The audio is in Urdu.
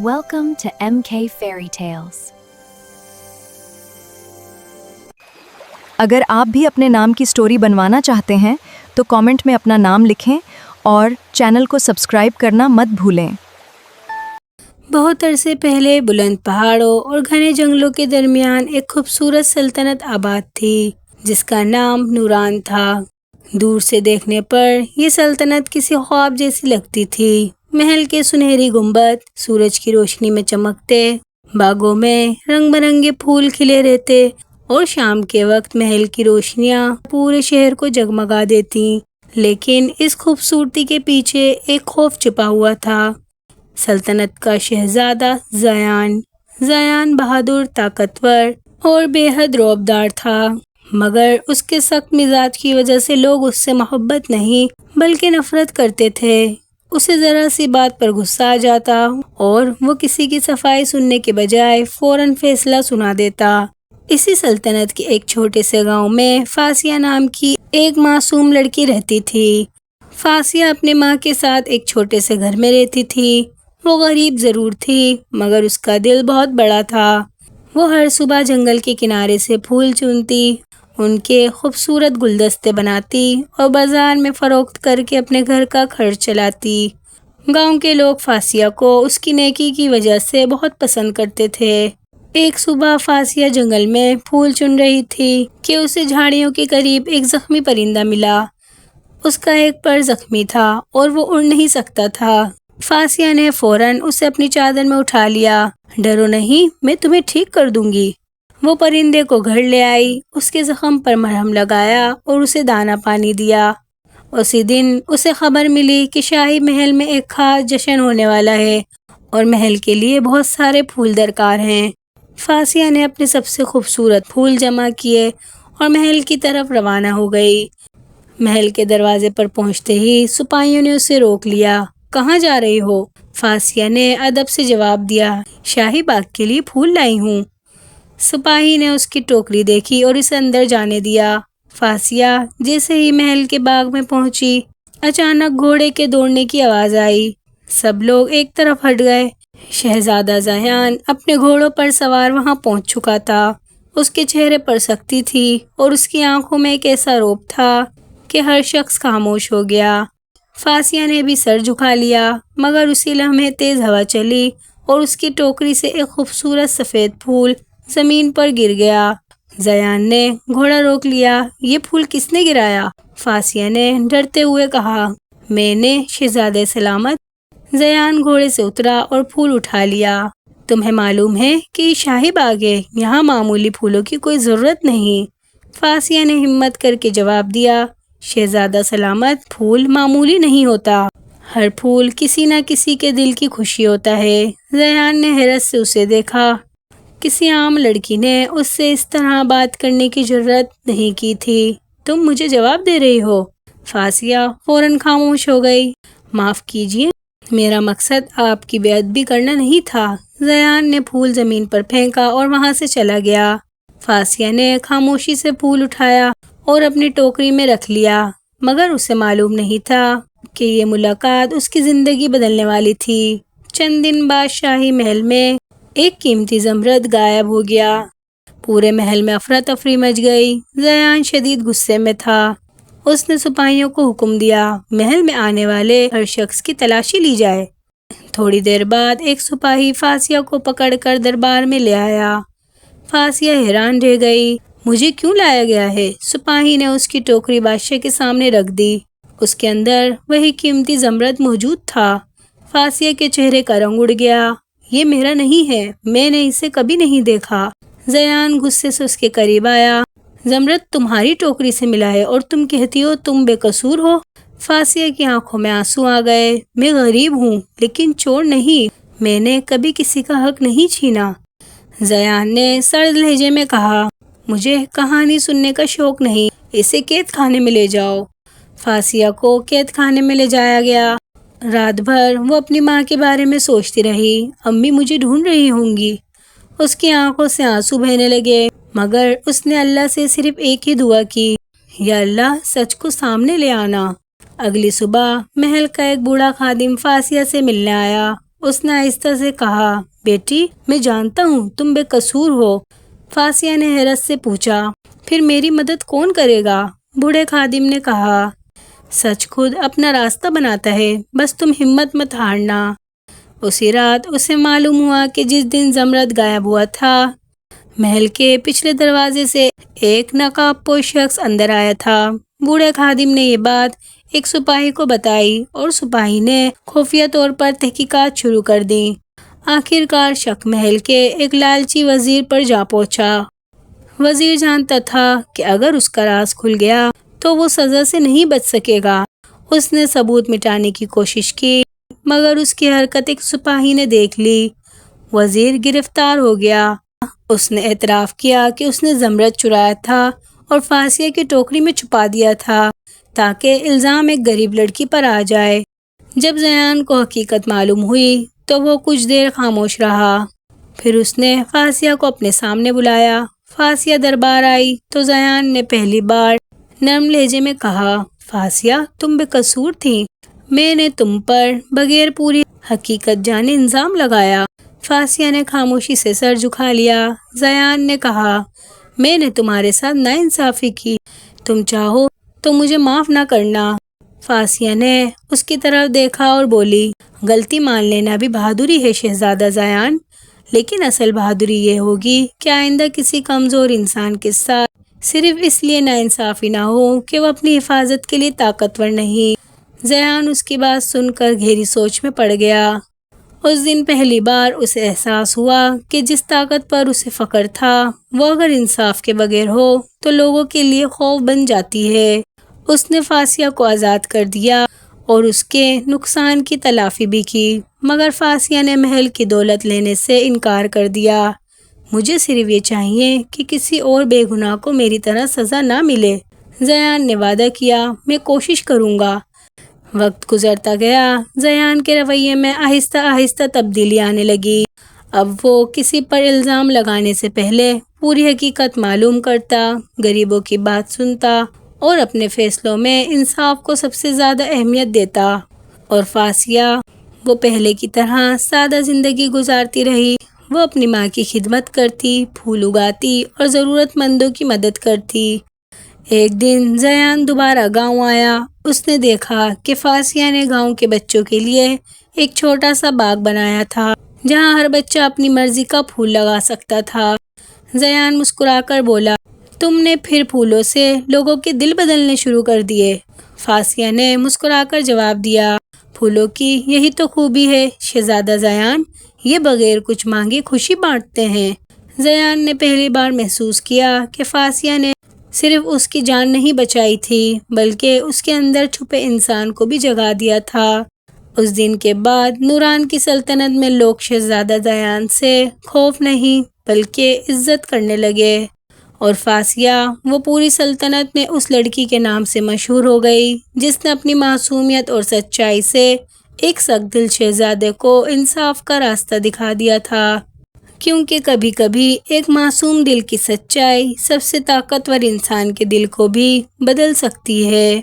Welcome to MK Fairy Tales. اگر آپ بھی اپنے نام کی سٹوری بنوانا چاہتے ہیں تو کامنٹ میں اپنا نام لکھیں اور چینل کو سبسکرائب کرنا مت بھولیں۔ بہت عرصے پہلے بلند پہاڑوں اور گھنے جنگلوں کے درمیان ایک خوبصورت سلطنت آباد تھی جس کا نام نوران تھا۔ دور سے دیکھنے پر یہ سلطنت کسی خواب جیسی لگتی تھی۔ محل کے سنہری گنبد سورج کی روشنی میں چمکتے، باغوں میں رنگ برنگے پھول کھلے رہتے اور شام کے وقت محل کی روشنیاں پورے شہر کو جگمگا دیتی۔ لیکن اس خوبصورتی کے پیچھے ایک خوف چھپا ہوا تھا۔ سلطنت کا شہزادہ زیان بہادر، طاقتور اور بے حد رعبدار تھا، مگر اس کے سخت مزاج کی وجہ سے لوگ اس سے محبت نہیں بلکہ نفرت کرتے تھے۔ اسے ذرا سی بات پر غصہ آ جاتا اور وہ کسی کی صفائی سننے کے بجائے فوراً فیصلہ سنا دیتا۔ اسی سلطنت کے ایک چھوٹے سے گاؤں میں فاسیہ نام کی ایک معصوم لڑکی رہتی تھی۔ فاسیہ اپنے ماں کے ساتھ ایک چھوٹے سے گھر میں رہتی تھی۔ وہ غریب ضرور تھی مگر اس کا دل بہت بڑا تھا۔ وہ ہر صبح جنگل کے کنارے سے پھول چنتی، ان کے خوبصورت گلدستے بناتی اور بازار میں فروخت کر کے اپنے گھر کا خرچ چلاتی۔ گاؤں کے لوگ فاسیہ کو اس کی نیکی کی وجہ سے بہت پسند کرتے تھے۔ ایک صبح فاسیہ جنگل میں پھول چن رہی تھی کہ اسے جھاڑیوں کے قریب ایک زخمی پرندہ ملا۔ اس کا ایک پر زخمی تھا اور وہ اڑ نہیں سکتا تھا۔ فاسیہ نے فوراً اسے اپنی چادر میں اٹھا لیا۔ ڈرو نہیں، میں تمہیں ٹھیک کر دوں گی۔ وہ پرندے کو گھر لے آئی، اس کے زخم پر مرہم لگایا اور اسے دانا پانی دیا۔ اسی دن اسے خبر ملی کہ شاہی محل میں ایک خاص جشن ہونے والا ہے اور محل کے لیے بہت سارے پھول درکار ہیں۔ فاسیہ نے اپنے سب سے خوبصورت پھول جمع کیے اور محل کی طرف روانہ ہو گئی۔ محل کے دروازے پر پہنچتے ہی سپاہیوں نے اسے روک لیا۔ کہاں جا رہی ہو؟ فاسیہ نے ادب سے جواب دیا، شاہی باغ کے لیے پھول لائی ہوں۔ سپاہی نے اس کی ٹوکری دیکھی اور اسے اندر جانے دیا۔ فاسیہ جیسے ہی محل کے باغ میں پہنچی، اچانک گھوڑے کے دوڑنے کی آواز آئی۔ سب لوگ ایک طرف ہٹ گئے۔ شہزادہ زیان اپنے گھوڑوں پر سوار وہاں پہنچ چکا تھا۔ اس کے چہرے پر سختی تھی اور اس کی آنکھوں میں ایک ایسا رعب تھا کہ ہر شخص خاموش ہو گیا۔ فاسیہ نے بھی سر جھکا لیا مگر اسی لمحے تیز ہوا چلی اور اس کی ٹوکری سے ایک خوبصورت سفید پھول زمین پر گر گیا۔ زیان نے گھوڑا روک لیا۔ یہ پھول کس نے گرایا؟ فاسیہ نے ڈرتے ہوئے کہا۔ میں نے، شہزادہ سلامت۔ زیان گھوڑے سے اترا اور پھول اٹھا لیا۔ تمہیں معلوم ہے کہ یہ شاہی باغ ہے، یہاں معمولی پھولوں کی کوئی ضرورت نہیں۔ فاسیہ نے ہمت کر کے جواب دیا، شہزادہ سلامت، پھول معمولی نہیں ہوتا، ہر پھول کسی نہ کسی کے دل کی خوشی ہوتا ہے۔ زیان نے حیرت سے اسے دیکھا۔ کسی عام لڑکی نے اس سے اس طرح بات کرنے کی جرات نہیں کی تھی۔ تم مجھے جواب دے رہی ہو؟ فاسیہ فوراً خاموش ہو گئی۔ معاف کیجیے، میرا مقصد آپ کی بے ادبی کرنا نہیں تھا۔ زیان نے پھول زمین پر پھینکا اور وہاں سے چلا گیا۔ فاسیہ نے خاموشی سے پھول اٹھایا اور اپنی ٹوکری میں رکھ لیا، مگر اسے معلوم نہیں تھا کہ یہ ملاقات اس کی زندگی بدلنے والی تھی۔ چند دن بعد شاہی محل میں ایک قیمتی زمرد غائب ہو گیا۔ پورے محل میں افراتفری مچ گئی۔ زیان شدید غصے میں تھا۔ اس نے سپاہیوں کو حکم دیا، محل میں آنے والے ہر شخص کی تلاشی لی جائے۔ تھوڑی دیر بعد ایک سپاہی فاسیہ کو پکڑ کر دربار میں لے آیا۔ فاسیہ حیران رہ گئی، مجھے کیوں لایا گیا ہے؟ سپاہی نے اس کی ٹوکری بادشاہ کے سامنے رکھ دی۔ اس کے اندر وہی قیمتی زمرد موجود تھا۔ فاسیہ کے چہرے کا رنگ اڑ گیا۔ یہ میرا نہیں ہے، میں نے اسے کبھی نہیں دیکھا۔ زیان غصے سے اس کے قریب آیا، زمرد تمہاری ٹوکری سے ملا ہے اور تم کہتی ہو تم بے قصور ہو؟ فاسیہ کی آنکھوں میں آنسو آ گئے۔ میں غریب ہوں لیکن چور نہیں، میں نے کبھی کسی کا حق نہیں چھینا۔ زیان نے سرد لہجے میں کہا، مجھے کہانی سننے کا شوق نہیں، اسے قید خانے میں لے جاؤ۔ فاسیہ کو قید خانے میں لے جایا گیا۔ رات بھر وہ اپنی ماں کے بارے میں سوچتی رہی، امی مجھے ڈھونڈ رہی ہوں گی۔ اس کی آنکھوں سے آنسو بہنے لگے مگر اس نے اللہ سے صرف ایک ہی دعا کی، یا اللہ سچ کو سامنے لے آنا۔ اگلی صبح محل کا ایک بوڑھا خادم فاسیہ سے ملنے آیا۔ اس نے آہستہ سے کہا، بیٹی میں جانتا ہوں تم بے قصور ہو۔ فاسیہ نے حیرت سے پوچھا، پھر میری مدد کون کرے گا؟ بوڑھے خادم نے کہا، سچ خود اپنا راستہ بناتا ہے، بس تم ہمت مت ہارنا۔ اسی رات اسے معلوم ہوا کہ جس دن زمرد غائب ہوا تھا، محل کے پچھلے دروازے سے ایک نقاب پوش شخص اندر آیا تھا۔ بوڑھے خادم نے یہ بات ایک سپاہی کو بتائی اور سپاہی نے خفیہ طور پر تحقیقات شروع کر دی۔ آخر کار شک محل کے ایک لالچی وزیر پر جا پہنچا۔ وزیر جانتا تھا کہ اگر اس کا راز کھل گیا تو وہ سزا سے نہیں بچ سکے گا۔ اس نے ثبوت مٹانے کی کوشش کی، مگر اس کی حرکت ایک سپاہی نے دیکھ لی۔ وزیر گرفتار ہو گیا۔ اس نے اعتراف کیا کہ اس نے زمرد چرایا تھا اور فاسیہ کی ٹوکری میں چھپا دیا تھا تاکہ الزام ایک غریب لڑکی پر آ جائے۔ جب زیان کو حقیقت معلوم ہوئی تو وہ کچھ دیر خاموش رہا، پھر اس نے فاسیہ کو اپنے سامنے بلایا۔ فاسیہ دربار آئی تو زیان نے پہلی بار نرم لہجے میں کہا، فاسیہ تم بے قصور تھی، میں نے تم پر بغیر پوری حقیقت جانے الزام لگایا۔ فاسیہ نے خاموشی سے سر جھکا لیا۔ زیان نے کہا، میں نے تمہارے ساتھ ناانصافی کی، تم چاہو تو مجھے معاف نہ کرنا۔ فاسیہ نے اس کی طرف دیکھا اور بولی، غلطی مان لینا بھی بہادری ہے شہزادہ زیان، لیکن اصل بہادری یہ ہوگی کہ آئندہ کسی کمزور انسان کے ساتھ صرف اس لیے ناانصافی نہ ہو کہ وہ اپنی حفاظت کے لیے طاقتور نہیں۔ زیان اس کی بات سن کر گہری سوچ میں پڑ گیا۔ اس دن پہلی بار اسے احساس ہوا کہ جس طاقت پر اسے فخر تھا وہ اگر انصاف کے بغیر ہو تو لوگوں کے لیے خوف بن جاتی ہے۔ اس نے فاسیہ کو آزاد کر دیا اور اس کے نقصان کی تلافی بھی کی، مگر فاسیہ نے محل کی دولت لینے سے انکار کر دیا۔ مجھے صرف یہ چاہیے کہ کسی اور بے گناہ کو میری طرح سزا نہ ملے۔ زیان نے وعدہ کیا، میں کوشش کروں گا۔ وقت گزرتا گیا، زیان کے رویے میں آہستہ آہستہ تبدیلی آنے لگی۔ اب وہ کسی پر الزام لگانے سے پہلے پوری حقیقت معلوم کرتا، غریبوں کی بات سنتا اور اپنے فیصلوں میں انصاف کو سب سے زیادہ اہمیت دیتا۔ اور فاسیہ، وہ پہلے کی طرح سادہ زندگی گزارتی رہی۔ وہ اپنی ماں کی خدمت کرتی، پھول اگاتی اور ضرورت مندوں کی مدد کرتی۔ ایک دن زیان دوبارہ گاؤں آیا۔ اس نے دیکھا کہ فاسیہ نے گاؤں کے بچوں کے لیے ایک چھوٹا سا باغ بنایا تھا جہاں ہر بچہ اپنی مرضی کا پھول لگا سکتا تھا۔ زیان مسکرا کر بولا، تم نے پھر پھولوں سے لوگوں کے دل بدلنے شروع کر دیے۔ فاسیہ نے مسکرا کر جواب دیا، پھولوں کی یہی تو خوبی ہے شہزادہ زیان، یہ بغیر کچھ مانگے خوشی بانٹتے ہیں۔ زیان نے پہلی بار محسوس کیا کہ فاسیہ نے صرف اس کی جان نہیں بچائی تھی بلکہ اس کے اندر چھپے انسان کو بھی جگا دیا تھا۔ اس دن کے بعد نوران کی سلطنت میں لوگ شہزادہ زیان سے خوف نہیں بلکہ عزت کرنے لگے، اور فاسیہ وہ پوری سلطنت میں اس لڑکی کے نام سے مشہور ہو گئی جس نے اپنی معصومیت اور سچائی سے ایک سخت دل شہزادے کو انصاف کا راستہ دکھا دیا تھا، کیونکہ کبھی کبھی ایک معصوم دل کی سچائی سب سے طاقتور انسان کے دل کو بھی بدل سکتی ہے۔